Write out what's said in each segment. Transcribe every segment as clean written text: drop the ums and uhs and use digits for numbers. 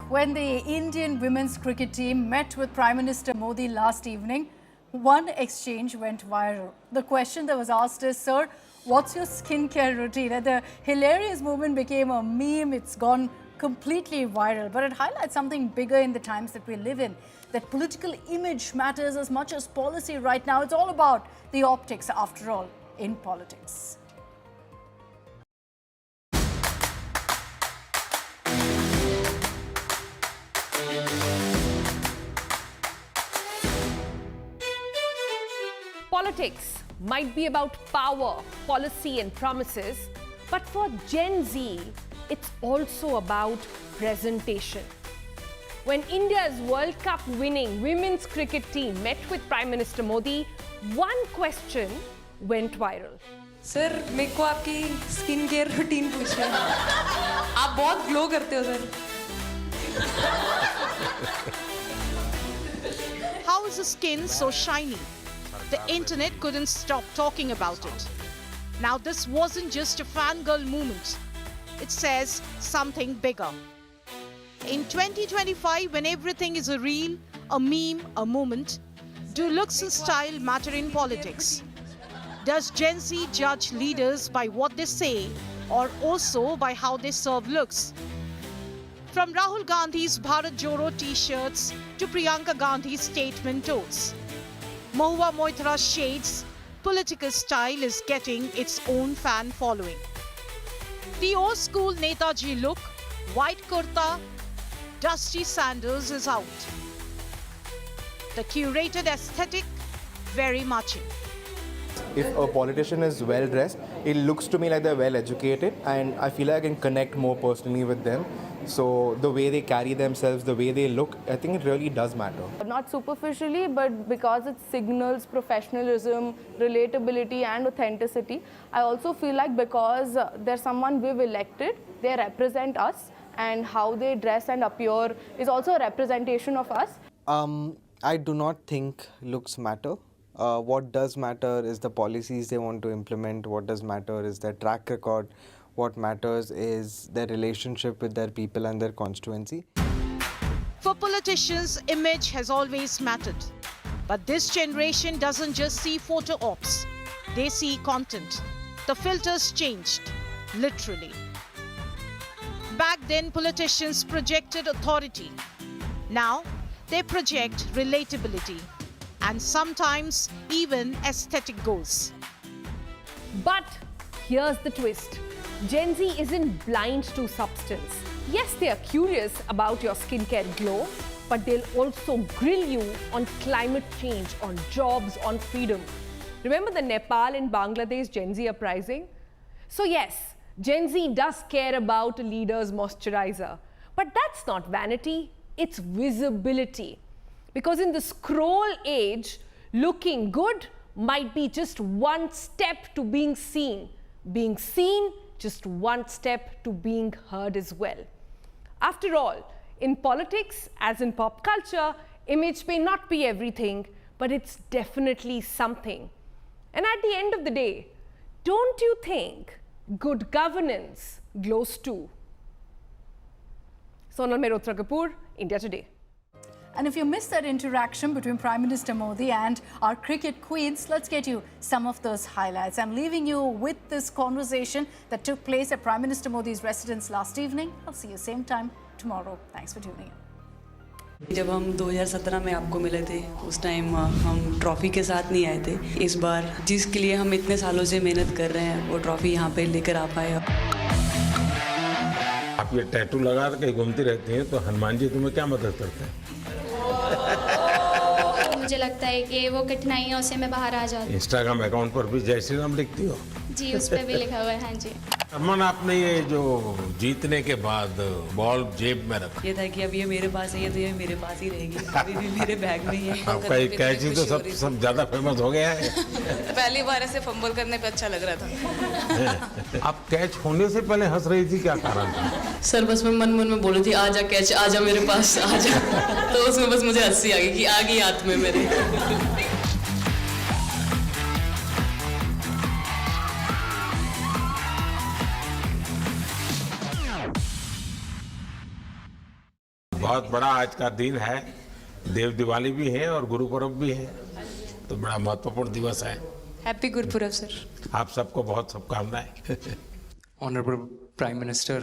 When the Indian women's cricket team met with Prime Minister Modi last evening, one exchange went viral. The question that was asked is, "Sir, what's your skincare routine?" And the hilarious moment became a meme. It's gone completely viral. But it highlights something bigger in the times that we live in, that political image matters as much as policy right now. It's all about the optics, after all, in politics. Politics might be about power, policy and promises, but for Gen Z, it's also about presentation. When India's World Cup winning women's cricket team met with Prime Minister Modi, one question went viral. Sir मेरे को आपकी skin care routine पूछना है। आप बहुत glow करते हो sir. How is the skin so shiny? The internet couldn't stop talking about it. Now this wasn't just a fangirl moment. It says something bigger. In 2025, when everything is a reel, a meme, a moment, do looks and style matter in politics? Does Gen Z judge leaders by what they say or also by how they serve looks? From Rahul Gandhi's Bharat Joro t-shirts to Priyanka Gandhi's statement totes, Mahua Moitra's shades, political style is getting its own fan following. The old school Netaji look, white kurta, dusty sandals is out. The curated aesthetic, very much in. If a politician is well dressed, it looks to me like they're well educated, and I feel like I can connect more personally with them. So the way they carry themselves, the way they look, I think it really does matter. Not superficially, but because it signals professionalism, relatability and authenticity. I also feel like because they're someone we've elected, they represent us, and how they dress and appear is also a representation of us. I do not think looks matter. What does matter is the policies they want to implement. What does matter is their track record. What matters is their relationship with their people and their constituency. For politicians, image has always mattered. But this generation doesn't just see photo ops. They see content. The filters changed, literally. Back then, politicians projected authority. Now, they project relatability and sometimes even aesthetic goals. But here's the twist. Gen Z isn't blind to substance. Yes, they are curious about your skincare glow, but they'll also grill you on climate change, on jobs, on freedom. Remember the Nepal and Bangladesh Gen Z uprising? So yes, Gen Z does care about a leader's moisturizer, but that's not vanity, it's visibility. Because in the scroll age, looking good might be just one step to being seen. Being seen, just one step to being heard as well. After all, in politics, as in pop culture, image may not be everything, but it's definitely something. And at the end of the day, don't you think good governance glows too? Sonal Mehrotra Kapoor, India Today. And if you missed that interaction between Prime Minister Modi and our cricket queens, let's get you some of those highlights. I'm leaving you with this conversation that took place at Prime Minister Modi's residence last evening. I'll see you same time tomorrow. Thanks for tuning in. जब हम 2017 में आपको मिले थे, उस time हम trophy के साथ नहीं आए थे। इस बार जिसके लिए हम इतने सालों से मेहनत कर रहे हैं, वो ट्रॉफी यहाँ पे लेकर आ पाए। आप ये टैटू लगा के घूमती रहती हैं, तो हनुमान जी तुम्हें क्या मदद करते हैं? मुझे लगता है कि वो कठिनाइयों से मैं बाहर आ जाऊँ। इंस्टाग्राम अकाउंट पर भी जय श्री राम लिखती हो? जी, उस पर भी लिखा हुआ है। हाँ जी। अमन, आपने ये जो जीतने के बाद बॉल जेब में रखा, ये था कि अब ये मेरे पास है, ये तो ये मेरे पास ही रहेगी, अभी भी मेरे बैग में ही है। आपका एक कैच ही तो सब ज़्यादा फेमस हो गया है। पहली बार ऐसे फंबल करने पे अच्छा लग रहा था। आप कैच होने से पहले हंस रही थी, क्या कारण था? सर बस मैं मन में बोल रही थी, आजा कैच, आजा मेरे पास, आजा। तो उसमें बस मुझे हंसी आ गई कि आ गई हाथ में मेरे। बहुत बड़ा आज का दिन है, देव दिवाली भी है और गुरु पर्व भी है, तो बड़ा महत्वपूर्ण दिवस है। Happy Gurpurab sir. आप सबको बहुत शुभकामनाएं। Honorable Prime Minister,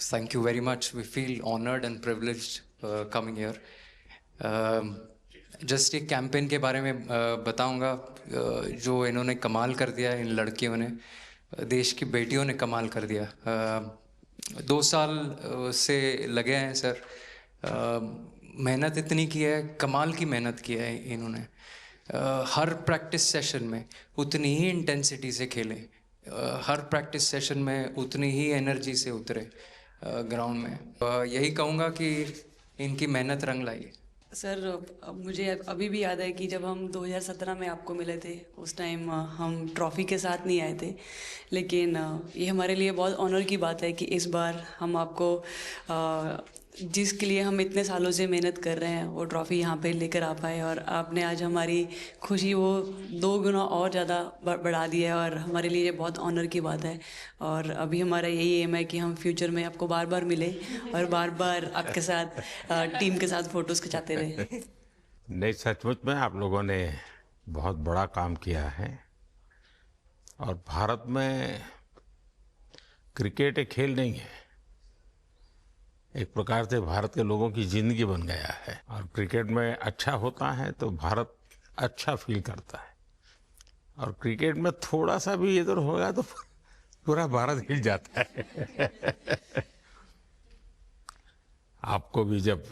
thank you very much. We feel honored and privileged coming here. Just एक कैंपेन के बारे में बताऊंगा जो इन्होंने कमाल कर दिया, इन लड़कियों ने, देश की बेटियों ने कमाल कर दिया। 2 साल से लगे हैं सर, मेहनत इतनी की है, कमाल की मेहनत की है इन्होंने। हर प्रैक्टिस सेशन में उतनी ही इंटेंसिटी से खेले, हर प्रैक्टिस सेशन में उतनी ही एनर्जी से उतरे ग्राउंड में। यही कहूँगा कि इनकी मेहनत रंग लाई। सर मुझे अभी भी याद है कि जब हम 2017 में आपको मिले थे, उस टाइम हम ट्रॉफ़ी के साथ नहीं आए थे, लेकिन ये हमारे लिए बहुत ऑनर की बात है कि इस बार हम आपको जिसके लिए हम इतने सालों से मेहनत कर रहे हैं वो ट्रॉफ़ी यहाँ पे लेकर आ पाए, और आपने आज हमारी खुशी वो 2 गुना और ज़्यादा बढ़ा दी है, और हमारे लिए ये बहुत ऑनर की बात है। और अभी हमारा यही एम है कि हम फ्यूचर में आपको बार बार मिले और बार बार आपके साथ टीम के साथ फ़ोटोज़ खिंचाते रहे। नहीं, सचमुच में आप लोगों ने बहुत बड़ा काम किया है, और भारत में क्रिकेट एक खेल नहीं है, एक प्रकार से भारत के लोगों की जिंदगी बन गया है, और क्रिकेट में अच्छा होता है तो भारत अच्छा फील करता है, और क्रिकेट में थोड़ा सा भी इधर होगा तो पूरा भारत हिल जाता है। आपको भी जब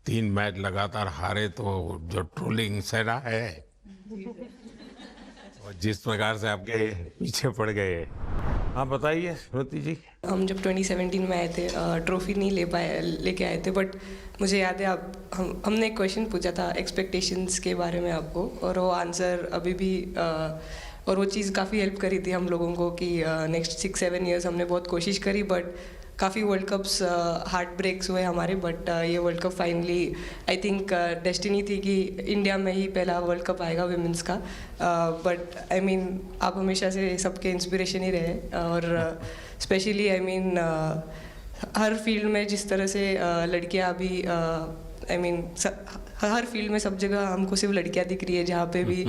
3 मैच लगातार हारे तो जो ट्रोलिंग सेना है, और जिस प्रकार से आपके पीछे पड़ गए, हाँ बताइए स्मृति जी। हम जब 2017 में आए थे, ट्रॉफी नहीं लेके आए थे, बट मुझे याद है हमने एक क्वेश्चन पूछा था एक्सपेक्टेशंस के बारे में आपको, और वो आंसर अभी भी और वो चीज़ काफ़ी हेल्प करी थी हम लोगों को कि नेक्स्ट 6-7 ईयर्स हमने बहुत कोशिश करी, बट काफ़ी वर्ल्ड कप्स हार्ट ब्रेक्स हुए हमारे, बट ये world cup finally I think destiny थी कि इंडिया में ही पहला वर्ल्ड कप आएगा विमेंस का। बट आई मीन आप हमेशा से सबके इंस्पिरेशन ही रहे, और specially I mean her field में जिस तरह से लड़कियां अभी आई मीन हर फील्ड में सब जगह हमको सिर्फ लड़कियां दिख रही है, जहाँ पे भी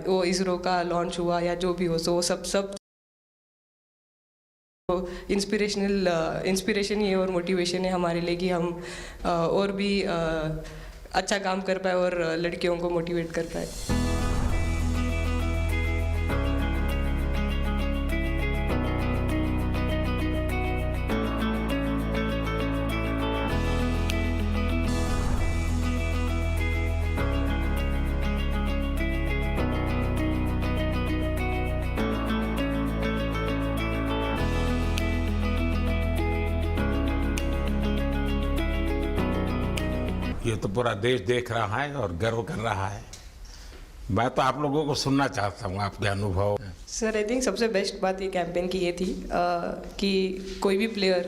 वो इसरो का लॉन्च हुआ या जो भी हो, सो सब इंस्पिरेशन ही है और मोटिवेशन है हमारे लिए कि हम और भी अच्छा काम कर पाए और लड़कियों को मोटिवेट कर पाए। ये तो पूरा देश देख रहा है और गर्व कर रहा है। मैं तो आप लोगों को सुनना चाहता हूँ आपके अनुभव। सर आई थिंक सबसे बेस्ट बात ये कैंपेन की ये थी कि कोई भी प्लेयर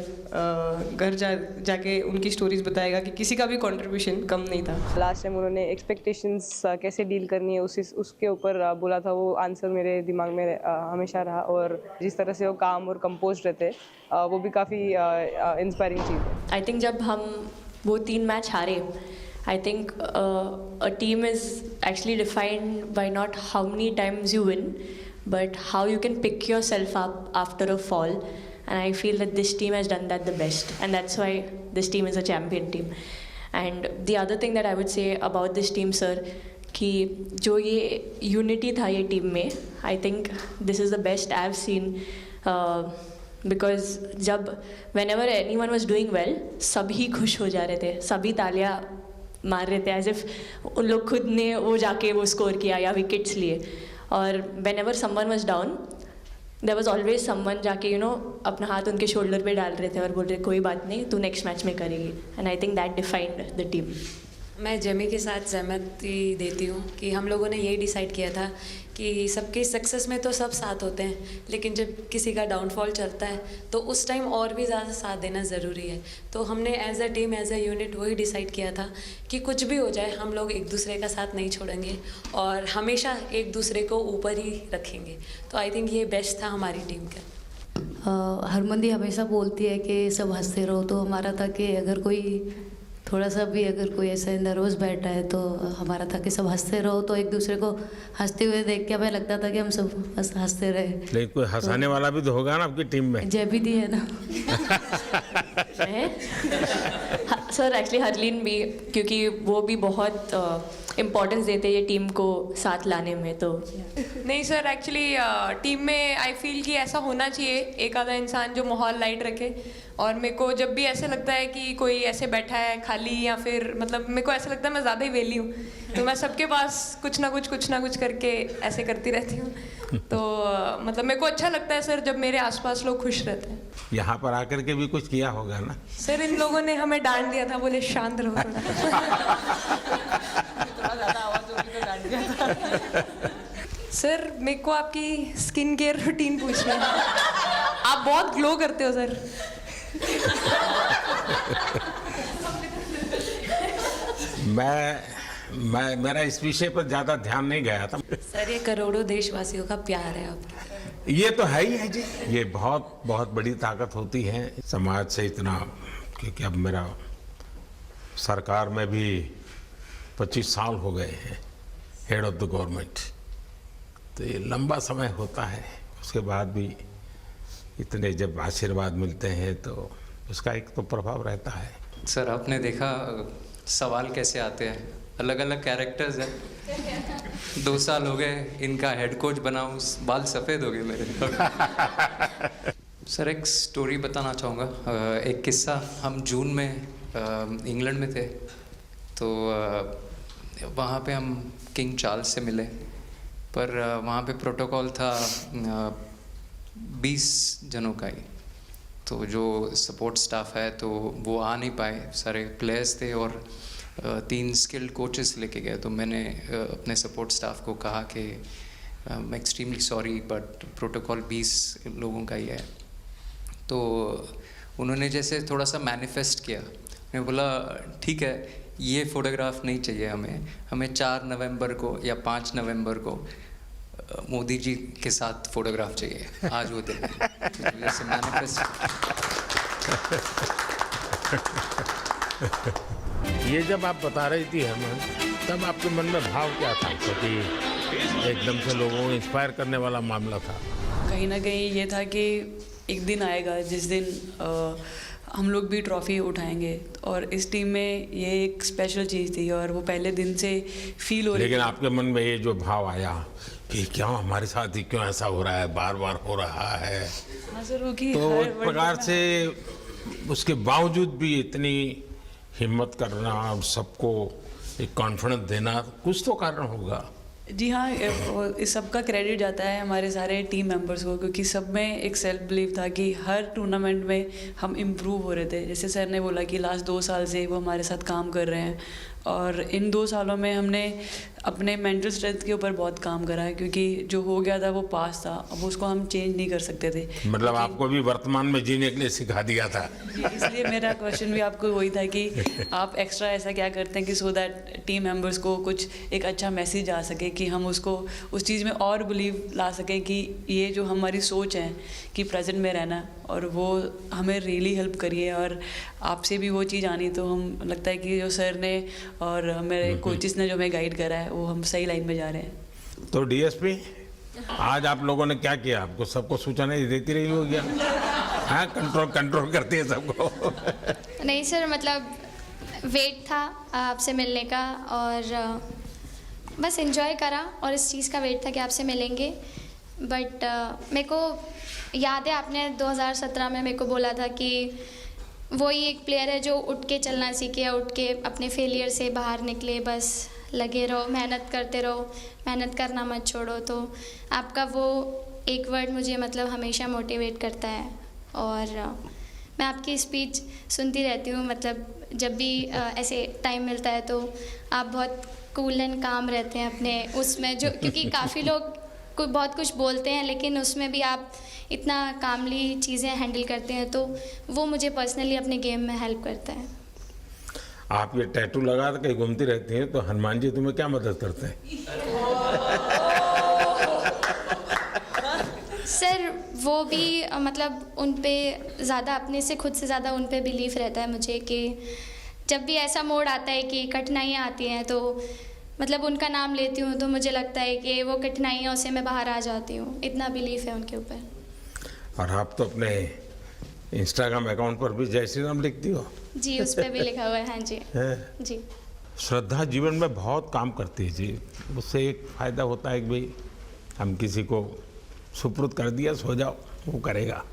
घर जाके उनकी स्टोरीज बताएगा कि किसी का भी कंट्रीब्यूशन कम नहीं था। लास्ट टाइम उन्होंने एक्सपेक्टेशंस कैसे डील करनी है उसके ऊपर बोला था, वो आंसर मेरे दिमाग में हमेशा रहा, और जिस तरह से वो काम और कंपोज रहते वो भी काफ़ी इंस्पायरिंग चीज़ है। आई थिंक जब हम वो 3 मैच हारे, I think a team is actually defined by not how many times you win, but how you can pick yourself up after a fall. And I feel that this team has done that the best, and that's why this team is a champion team. And the other thing that I would say about this team, sir, कि जो ये unity था ये team में, I think this is the best I've seen. Because जब whenever anyone was doing well, सभी खुश हो जा रहे थे, सभी तालियां मार रहे थे, एज इफ उन लोग खुद ने वो जाके वो स्कोर किया या विकेट्स लिए। और whenever someone was down, there was always someone जाके अपना हाथ उनके शोल्डर पे डाल रहे थे और बोल रहे कोई बात नहीं, तू नेक्स्ट मैच में करेगी। And I think that defined the team. मैं जेमी के साथ सहमति देती हूँ कि हम लोगों ने यही डिसाइड किया था कि सबकी सक्सेस में तो सब साथ होते हैं, लेकिन जब किसी का डाउनफॉल चलता है तो उस टाइम और भी ज़्यादा साथ देना ज़रूरी है। तो हमने as a team, as a unit वही डिसाइड किया था कि कुछ भी हो जाए हम लोग एक दूसरे का साथ नहीं छोड़ेंगे और हमेशा एक दूसरे को ऊपर ही रखेंगे। तो आई थिंक ये बेस्ट था हमारी टीम का। हरमन दी हमेशा बोलती है कि सब हंसते रहो, तो हमारा था कि अगर कोई थोड़ा सा भी अगर कोई ऐसे नर्वस बैठा है तो हमारा था कि सब हंसते रहो, तो एक दूसरे को हंसते हुए देख के हमें लगता था कि हम सब हंसते रहे। लेकिन कोई हंसाने वाला भी तो होगा ना आपकी टीम में? जय भी दी है ना। सर एक्चुअली हरलीन भी, क्योंकि वो भी बहुत इम्पोर्टेंस देते हैं ये टीम को साथ लाने में। तो नहीं सर, एक्चुअली टीम में आई फील कि ऐसा होना चाहिए एक आधा इंसान जो माहौल लाइट रखे। और मेरे को जब भी ऐसे लगता है कि कोई ऐसे बैठा है खाली, या फिर मतलब मेरे को ऐसा लगता है मैं ज़्यादा ही वेली हूँ, तो मैं सबके पास कुछ ना कुछ करके ऐसे करती रहती हूँ। तो मतलब मेरे को अच्छा लगता है सर जब मेरे आसपास लोग खुश रहते हैं। यहाँ पर आकर के भी कुछ किया होगा ना? सर इन लोगों ने हमें डांट दिया था, बोले शांत रहो थोड़ा। सर मेरे को आपकी स्किन केयर रूटीन पूछनी है। आप बहुत ग्लो करते हो सर। मेरा इस विषय पर ज्यादा ध्यान नहीं गया था। सर ये करोड़ों देशवासियों का प्यार है आप। ये तो है ही है जी, ये बहुत बहुत बड़ी ताकत होती है समाज से इतना, क्योंकि अब मेरा सरकार में भी 25 साल हो गए हैं हेड ऑफ द गवर्नमेंट, तो ये लंबा समय होता है। उसके बाद भी इतने जब आशीर्वाद मिलते हैं तो उसका एक तो प्रभाव रहता है। सर आपने देखा सवाल कैसे आते हैं, अलग अलग कैरेक्टर्स हैं। 2 साल हो गए इनका हेड कोच बनाऊं, बाल सफ़ेद हो गए मेरे। सर एक स्टोरी बताना चाहूँगा, एक किस्सा। हम जून में इंग्लैंड में थे, तो वहाँ पे हम किंग चार्ल्स से मिले, पर वहाँ पे प्रोटोकॉल था 20 जनों का ही। तो जो सपोर्ट स्टाफ है तो वो आ नहीं पाए, सारे प्लेयर्स थे और 3 स्किल्ड कोचेस लेके गए। तो मैंने अपने सपोर्ट स्टाफ को कहा कि I am extremely sorry but protocol 20 लोगों का ही है। तो उन्होंने जैसे थोड़ा सा मैनिफेस्ट किया। मैं बोला ठीक है, ये फ़ोटोग्राफ नहीं चाहिए हमें 4 नवंबर को या 5 नवंबर को मोदी जी के साथ फोटोग्राफ चाहिए, आज वो दिन जैसे मैनिफेस्ट। ये जब आप बता रही थी हरमन, तब आपके मन में भाव क्या था? क्योंकि एकदम से लोगों को इंस्पायर करने वाला मामला था। कहीं ना कहीं ये था कि एक दिन आएगा जिस दिन हम लोग भी ट्रॉफी उठाएंगे, और इस टीम में ये एक स्पेशल चीज़ थी और वो पहले दिन से फील हो रही। लेकिन आपके मन में ये जो भाव आया कि क्यों हमारे साथ ही क्यों ऐसा हो रहा है, बार बार हो रहा है, हाँ सर, वो कि तो एक प्रकार से उसके बावजूद भी इतनी हिम्मत करना और सबको एक कॉन्फिडेंस देना, कुछ तो कारण होगा। जी हाँ, इस सब का क्रेडिट जाता है हमारे सारे टीम मेंबर्स को, क्योंकि सब में एक सेल्फ बिलीव था कि हर टूर्नामेंट में हम इम्प्रूव हो रहे थे। जैसे सर ने बोला कि लास्ट 2 साल से वो हमारे साथ काम कर रहे हैं, और इन 2 सालों में हमने अपने मेंटल स्ट्रेंथ के ऊपर बहुत काम करा है, क्योंकि जो हो गया था वो पास था, अब उसको हम चेंज नहीं कर सकते थे। मतलब आपको भी वर्तमान में जीने के लिए सिखा दिया था। इसलिए मेरा क्वेश्चन भी आपको वही था कि आप एक्स्ट्रा ऐसा क्या करते हैं कि सो दैट टीम मेंबर्स को कुछ एक अच्छा मैसेज आ सके, कि हम उसको उस चीज़ में और बिलीव ला सकें कि ये जो हमारी सोच है कि प्रेजेंट में रहना, और वो हमें रियली हेल्प करिए। और आपसे भी वो चीज़ आनी, तो हम लगता है कि जो सर ने और मेरे कोचेस ने जो हमें गाइड करा है वो हम सही लाइन में जा रहे हैं। तो डीएसपी, आज आप लोगों ने क्या किया? आपको सबको सूचनाएं देती रही होगी? हाँ, कंट्रोल करती है सबको। नहीं सर, मतलब वेट था आपसे मिलने का, और बस एंजॉय करा, और इस चीज़ का वेट था कि आपसे मिलेंगे। बट मेरे को याद है आपने 2017 में मेरे को बोला था कि वही एक प्लेयर है जो उठ के चलना सीखे, उठ के अपने फेलियर से बाहर निकले, बस लगे रहो, मेहनत करते रहो, मेहनत करना मत छोड़ो। तो आपका वो एक वर्ड मुझे मतलब हमेशा मोटिवेट करता है, और मैं आपकी स्पीच सुनती रहती हूँ। मतलब जब भी ऐसे टाइम मिलता है तो आप बहुत कूल एंड काम रहते हैं अपने उसमें, जो क्योंकि काफ़ी लोग बहुत कुछ बोलते हैं, लेकिन उसमें भी आप इतना कामली चीज़ें हैंडल करते हैं, तो वो मुझे पर्सनली अपने गेम में हेल्प करता है। आप ये टैटू लगा के घूमती रहती हैं, तो हनुमान जी तुम्हें क्या मदद करते हैं? सर वो भी मतलब उन पे ज़्यादा अपने से खुद से ज़्यादा उन पे बिलीफ रहता है मुझे कि जब भी ऐसा मोड़ आता है कि कठिनाइयाँ आती हैं तो मतलब उनका नाम लेती हूँ तो मुझे लगता है कि वो कठिनाइयों से मैं बाहर आ जाती हूँ, इतना बिलीफ है उनके ऊपर। और आप तो अपने इंस्टाग्राम अकाउंट पर भी जय श्री राम लिखती हो? जी, उस पर भी लिखा हुआ है। हाँ जी जी। श्रद्धा जीवन में बहुत काम करती है जी। उससे एक फ़ायदा होता है कि भाई हम किसी को सुपुर्द कर दिया, सो जाओ, वो करेगा।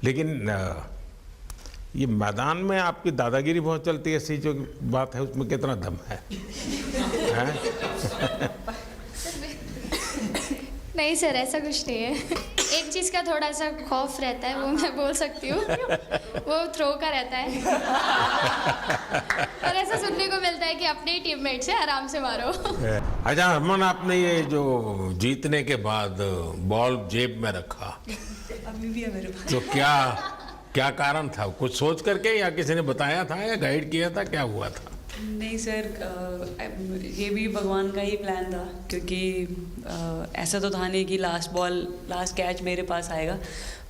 लेकिन ये मैदान में आपकी दादागिरी बहुत चलती है, ऐसी जो बात है उसमें कितना दम है? नहीं सर, ऐसा कुछ नहीं है। एक चीज़ का थोड़ा सा खौफ रहता है, वो मैं बोल सकती हूँ, वो थ्रो का रहता है। और ऐसा सुनने को मिलता है कि अपने ही टीममेट से आराम से मारो। अच्छा हरमन, आपने ये जो जीतने के बाद बॉल जेब में रखा, अभी भी है मेरे पास। तो क्या कारण था? कुछ सोच करके या किसी ने बताया था या गाइड किया था, क्या हुआ था? नहीं सर, ये भी भगवान का ही प्लान था, क्योंकि ऐसा तो था नहीं कि लास्ट कैच मेरे पास आएगा,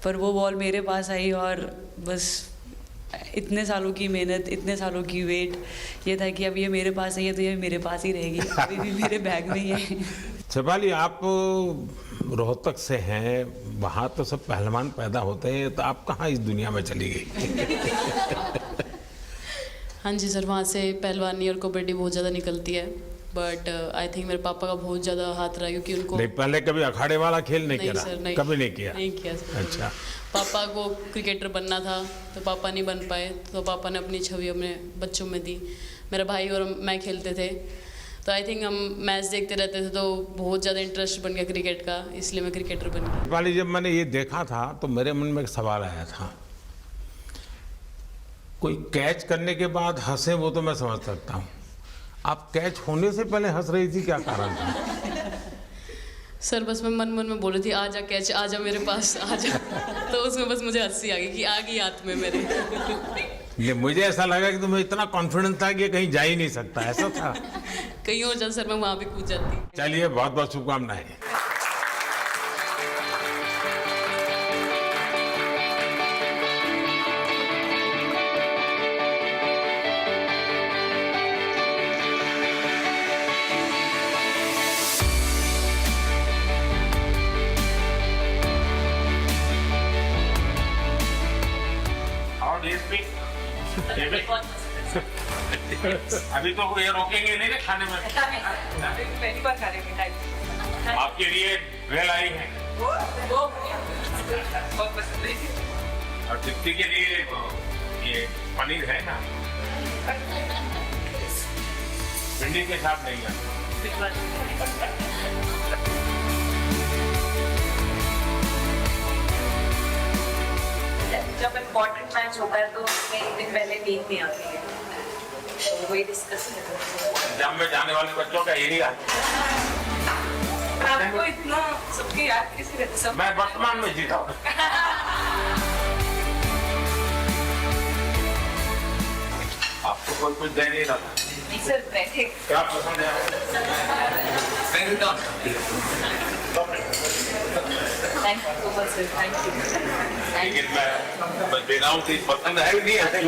पर वो बॉल मेरे पास आई और बस इतने सालों की मेहनत, इतने सालों की वेट, ये था कि अब ये मेरे पास आई है तो ये मेरे पास ही रहेगी, अभी भी मेरे बैग में ही है। शेफाली, आप रोहतक से हैं, वहाँ तो सब पहलवान पैदा होते हैं, तो आप कहाँ इस दुनिया में चली गई? हाँ जी सर, वहाँ से पहलवानी और कबड्डी बहुत ज़्यादा निकलती है, बट आई थिंक मेरे पापा का बहुत ज़्यादा हाथ रहा, क्योंकि उनको नहीं, पहले कभी अखाड़े वाला खेल नहीं किया? सर, नहीं, कभी नहीं किया? नहीं किया सर। अच्छा। पापा को क्रिकेटर बनना था तो पापा नहीं बन पाए, तो पापा ने अपनी छवि अपने बच्चों में दी। मेरा भाई और मैं खेलते थे, तो आई थिंक हम मैच देखते रहते थे, तो बहुत ज़्यादा इंटरेस्ट बन गया क्रिकेट का, इसलिए मैं क्रिकेटर बन गई। शेफाली, जब मैंने ये देखा था तो मेरे मन में एक सवाल आया था, कोई कैच करने के बाद हंसे वो तो मैं समझ सकता हूँ, आप कैच होने से पहले हंस रही थी, क्या कारण था? सर बस मैं मन में बोल रही थी, आजा कैच, आजा मेरे पास, आजा। तो उसमें बस मुझे हंसी आ गई कि आ गई हाथ में मेरे। नहीं, मुझे ऐसा लगा कि तुम्हें इतना कॉन्फिडेंस था कि ये कहीं जा ही नहीं सकता, ऐसा था? कहीं और जा सर, मैं वहाँ भी कूद जाती। चलिए, बहुत बहुत शुभकामनाएं। अभी तो ये रोकेंगे नहीं ना खाने में? पहली बार खा रहे हैं। आपके लिए वेल आई है, बहुत पसंद है। और दीप्ति के लिए ये पनीर है ना, भिंडी के साथ नहीं है। जब इम्पोर्टेंट मैच होता है तो उसमें एक दिन पहले नींद नहीं आती है, तो वही डिस्कस करते हैं। जब में जाने वाले बच्चों का एरिया, आपको इतना सबकी याद कैसे रहती है? मैं वर्तमान में जीता हूँ। आपको कोई कुछ दे नहीं रहा? नहीं सर, बैठे। क्या पसंद है? Thank you so much sir, thank you. लेकिन मैं बिना पसंद है नहीं ऐसे